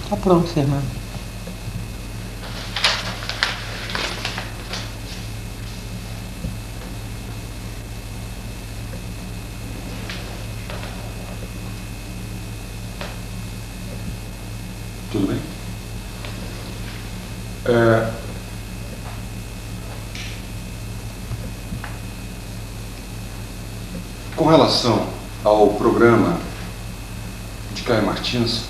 Tá pronto, Fernando. Tudo bem? Com relação ao programa de Caio Martins,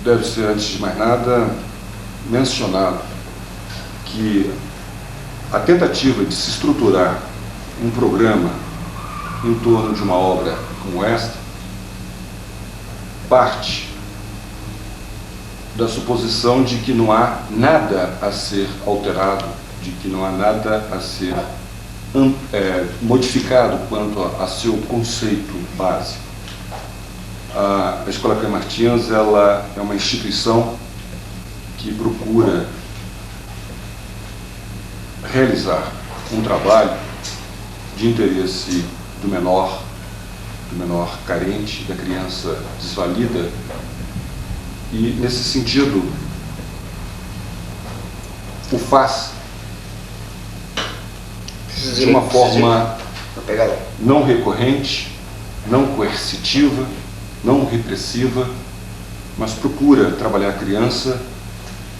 deve ser, antes de mais nada, mencionado que a tentativa de se estruturar um programa em torno de uma obra como esta parte da suposição de que não há nada a ser alterado, de que não há nada a ser modificado quanto a seu conceito básico. A Escola Caio Martins, ela é uma instituição que procura realizar um trabalho de interesse do menor carente, da criança desvalida, e, nesse sentido, o faz de uma forma não recorrente, não coercitiva, não repressiva, mas procura trabalhar a criança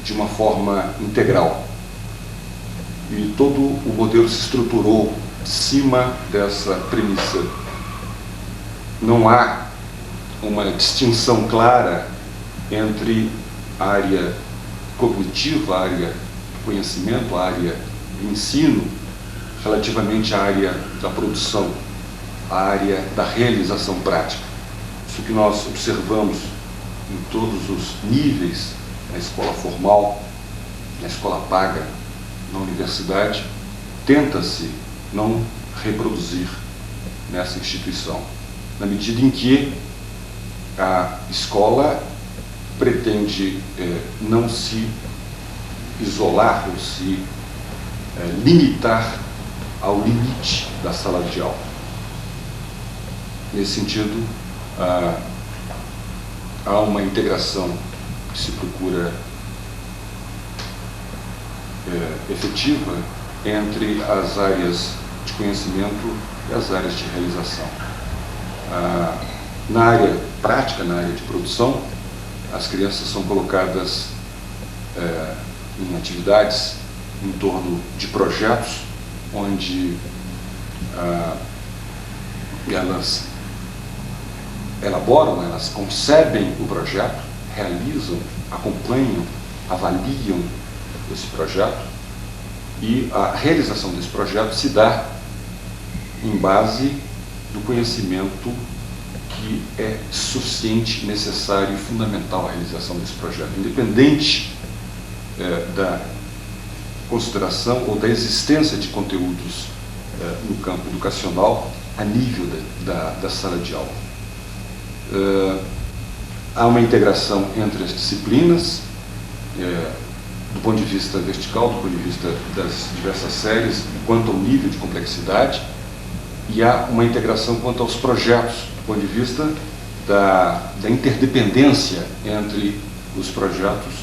de uma forma integral. E todo o modelo se estruturou em cima dessa premissa. Não há uma distinção clara entre a área cognitiva, a área do conhecimento, a área do ensino, relativamente à área da produção, à área da realização prática. Isso que nós observamos em todos os níveis, na escola formal, na escola paga, na universidade, tenta-se não reproduzir nessa instituição, na medida em que a escola pretende não se isolar ou se limitar ao limite da sala de aula. Nesse sentido, há uma integração que se procura efetiva entre as áreas de conhecimento e as áreas de realização. Na área prática, na área de produção, as crianças são colocadas em atividades em torno de projetos onde elas elaboram, elas concebem o projeto, realizam, acompanham, avaliam esse projeto, e a realização desse projeto se dá em base do conhecimento que é suficiente, necessário e fundamental à realização desse projeto, independente da consideração ou da existência de conteúdos no campo educacional a nível da sala de aula. Há uma integração entre as disciplinas, do ponto de vista vertical, do ponto de vista das diversas séries, quanto ao nível de complexidade, e há uma integração quanto aos projetos, do ponto de vista da interdependência entre os projetos,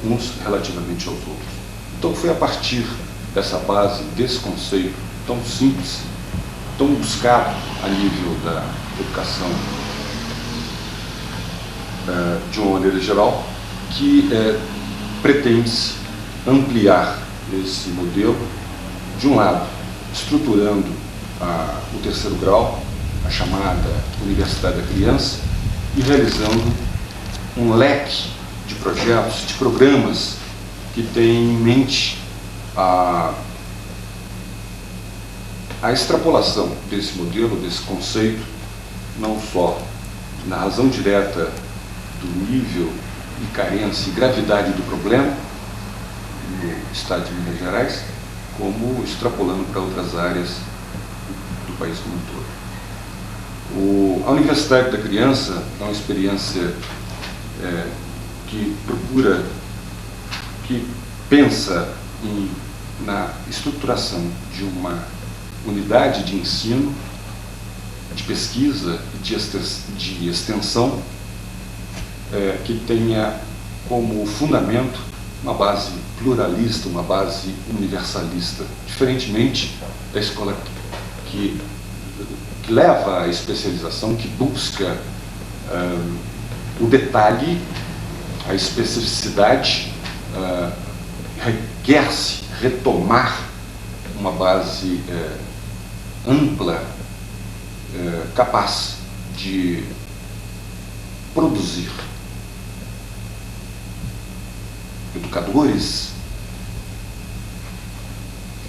uns relativamente aos outros. Então foi a partir dessa base, desse conceito tão simples, tão buscado a nível da educação de uma maneira geral, que pretende-se ampliar esse modelo, de um lado, estruturando o terceiro grau, a chamada Universidade da Criança, e realizando um leque de projetos, de programas que tem em mente a extrapolação desse modelo, desse conceito, não só na razão direta do nível de carência e gravidade do problema no estado de Minas Gerais, como extrapolando para outras áreas do país como um todo. A Universidade da Criança é uma experiência que procura, que pensa na estruturação de uma unidade de ensino, de pesquisa e de extensão que tenha como fundamento uma base pluralista, uma base universalista, diferentemente da escola que leva à especialização, que busca o detalhe, a especificidade, requer-se retomar uma base ampla, capaz de produzir educadores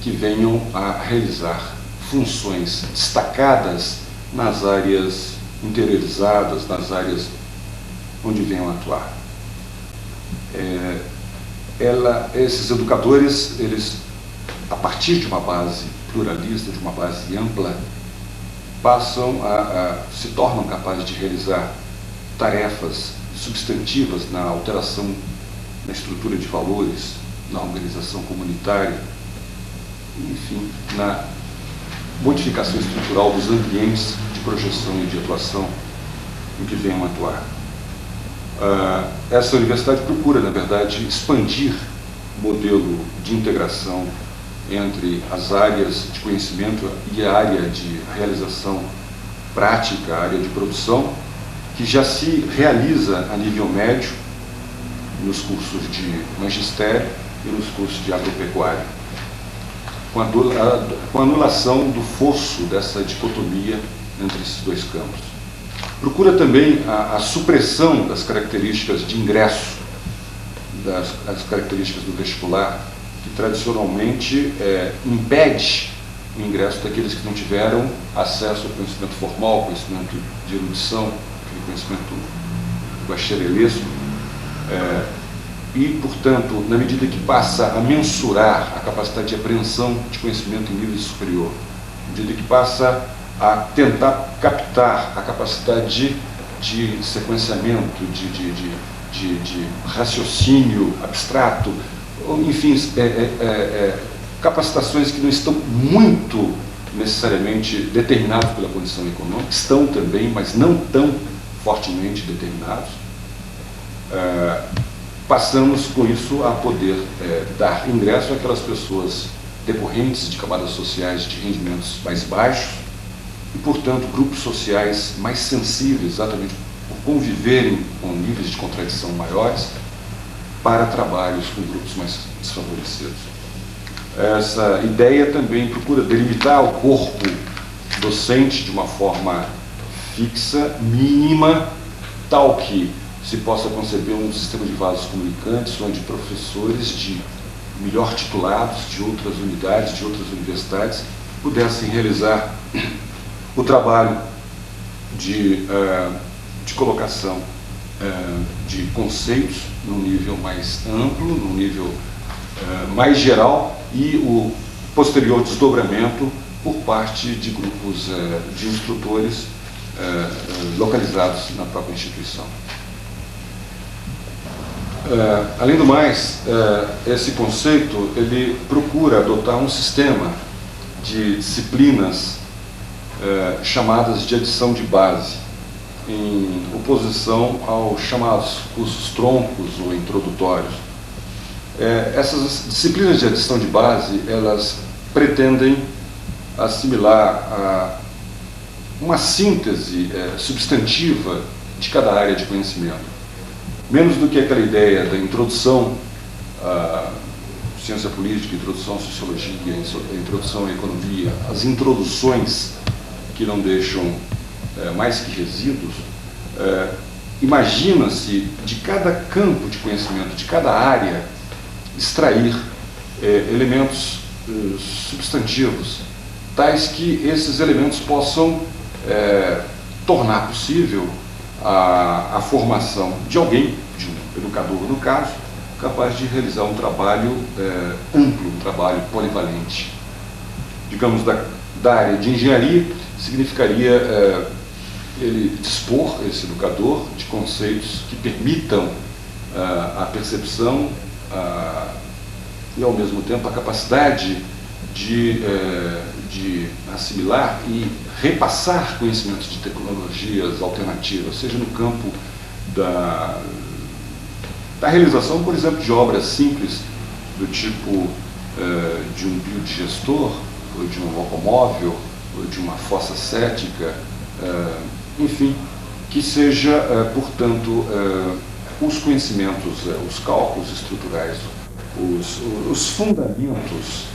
que venham a realizar funções destacadas nas áreas interiorizadas, nas áreas onde venham a atuar. Esses educadores, eles, a partir de uma base pluralista, de uma base ampla, se tornam capazes de realizar tarefas substantivas na alteração na estrutura de valores, na organização comunitária, enfim, na modificação estrutural dos ambientes de projeção e de atuação em que venham atuar. Essa universidade procura, na verdade, expandir o modelo de integração entre as áreas de conhecimento e a área de realização prática, a área de produção, que já se realiza a nível médio nos cursos de magistério e nos cursos de agropecuária, com a anulação do fosso dessa dicotomia entre esses dois campos. Procura também a supressão das características de ingresso, das características do vestibular, que tradicionalmente impede o ingresso daqueles que não tiveram acesso ao conhecimento formal, conhecimento de erudição, aquele conhecimento bacharelesco, e, portanto, na medida que passa a mensurar a capacidade de apreensão de conhecimento em nível superior, na medida que passa a tentar captar a capacidade de sequenciamento, de raciocínio abstrato, enfim, capacitações que não estão muito necessariamente determinadas pela condição econômica, estão também, mas não tão fortemente determinados. Passamos com isso a poder dar ingresso àquelas pessoas decorrentes de camadas sociais de rendimentos mais baixos e, portanto, grupos sociais mais sensíveis, exatamente por conviverem com níveis de contradição maiores, para trabalhos com grupos mais desfavorecidos. Essa ideia também procura delimitar o corpo docente de uma forma fixa, mínima, tal que se possa conceber um sistema de vasos comunicantes onde professores melhor titulados de outras unidades, de outras universidades, pudessem realizar o trabalho de colocação de conceitos num nível mais amplo, num nível mais geral, e o posterior desdobramento por parte de grupos de instrutores localizados na própria instituição. Além do mais, esse conceito ele procura adotar um sistema de disciplinas chamadas de adição de base, em oposição aos chamados cursos troncos ou introdutórios. Essas disciplinas de adição de base, elas pretendem assimilar uma síntese substantiva de cada área de conhecimento. Menos do que aquela ideia da introdução à ciência política, introdução à sociologia, introdução à economia, as introduções que não deixam mais que resíduos. Imagina-se de cada campo de conhecimento, de cada área, extrair elementos substantivos, tais que esses elementos possam tornar possível a formação de alguém, de um educador no caso, capaz de realizar um trabalho amplo, um trabalho polivalente. Digamos, da área de engenharia, significaria ele dispor, esse educador, de conceitos que permitam a percepção e, ao mesmo tempo, a capacidade de assimilar e repassar conhecimentos de tecnologias alternativas, seja no campo da realização, por exemplo, de obras simples do tipo de um biodigestor, ou de um locomóvel, ou de uma fossa cética, enfim, que seja, portanto, os conhecimentos, os cálculos estruturais, os fundamentos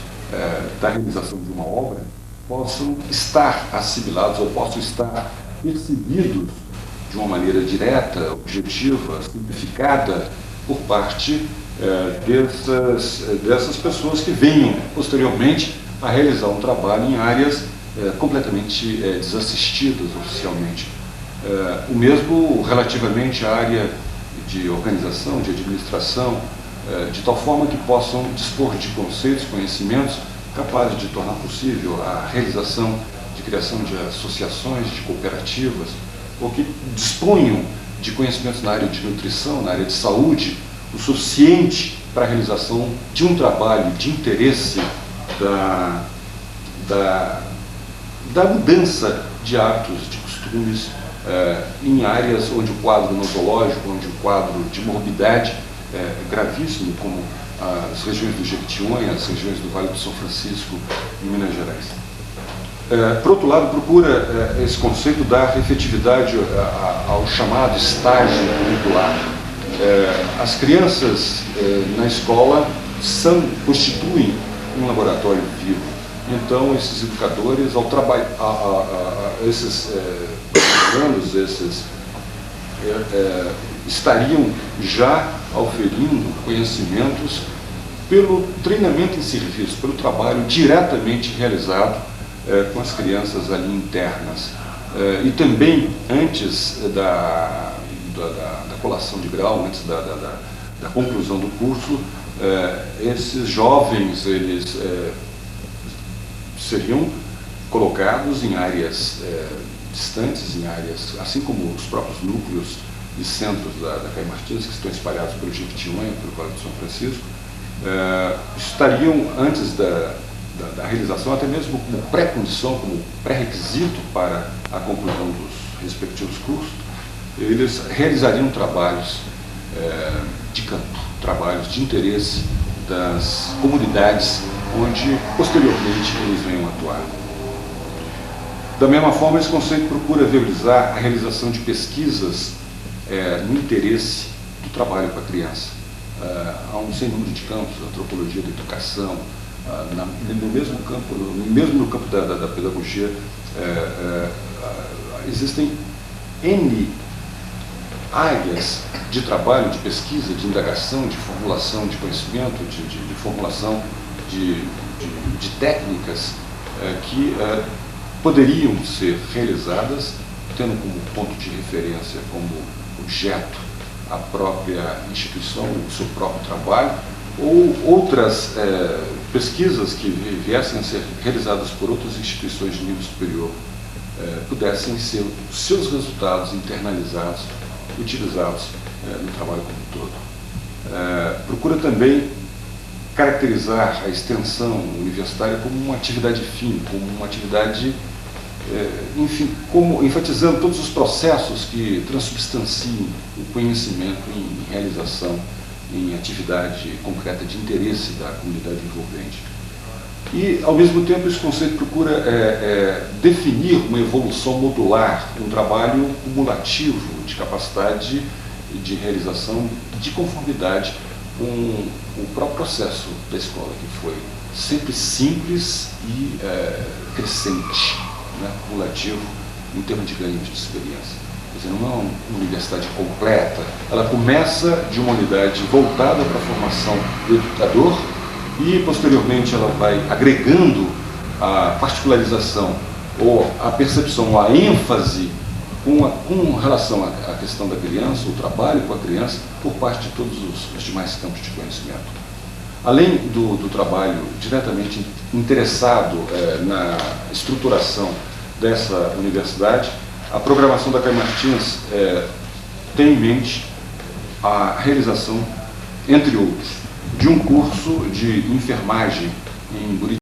da realização de uma obra possam estar assimilados ou possam estar percebidos de uma maneira direta, objetiva, simplificada por parte dessas pessoas que venham posteriormente a realizar um trabalho em áreas completamente desassistidas oficialmente. O mesmo relativamente à área de organização, de administração, de tal forma que possam dispor de conceitos, conhecimentos capazes de tornar possível a realização de criação de associações, de cooperativas, ou que disponham de conhecimentos na área de nutrição, na área de saúde, o suficiente para a realização de um trabalho de interesse da mudança de hábitos, de costumes, em áreas onde o quadro nosológico, onde o quadro de morbidade é gravíssimo, como as regiões do Jequitinhonha, as regiões do Vale do São Francisco, em Minas Gerais. Por outro lado, procura esse conceito dar efetividade ao chamado estágio curricular. As crianças na escola constituem um laboratório vivo. Então, esses educadores, ao trabalhar, esses anos, estariam já auferindo conhecimentos pelo treinamento em serviço, pelo trabalho diretamente realizado com as crianças ali internas. E também, antes da colação de grau, antes da conclusão do curso, esses jovens, eles seriam colocados em áreas distantes, em áreas, assim como os próprios núcleos e centros da Caio Martins, que estão espalhados pelo Jequitinhonha, pelo Vale do São Francisco, estariam antes da realização, até mesmo como pré-condição, como pré-requisito para a conclusão dos respectivos cursos, eles realizariam trabalhos de campo, trabalhos de interesse das comunidades onde, posteriormente, eles venham atuar. Da mesma forma, esse conceito procura viabilizar a realização de pesquisas no interesse do trabalho com a criança. Há um sem número de campos, a antropologia da educação, no mesmo campo, mesmo no campo da pedagogia, existem N áreas de trabalho, de pesquisa, de indagação, de formulação de conhecimento, de formulação de técnicas que poderiam ser realizadas tendo como ponto de referência, como objeto, a própria instituição, o seu próprio trabalho, ou outras pesquisas que viessem a ser realizadas por outras instituições de nível superior, pudessem ser seus resultados internalizados, utilizados no trabalho como um todo. Procura também caracterizar a extensão universitária como uma atividade fim, como uma atividade, enfim, como enfatizando todos os processos que transubstanciam o conhecimento em realização, em atividade concreta de interesse da comunidade envolvente. E, ao mesmo tempo, esse conceito procura definir uma evolução modular, um trabalho cumulativo de capacidade de realização de conformidade com o próprio processo da escola, que foi sempre simples e crescente, né, cumulativo em termos de ganho de experiência. Quer dizer, não é uma universidade completa, ela começa de uma unidade voltada para a formação do educador e, posteriormente, ela vai agregando a particularização ou a percepção, ou a ênfase com relação à questão da criança, o trabalho com a criança, por parte de todos os demais campos de conhecimento. Além do trabalho diretamente interessado na estruturação dessa universidade, a programação da Caio Martins tem em mente a realização, entre outros, de um curso de enfermagem em Buriti.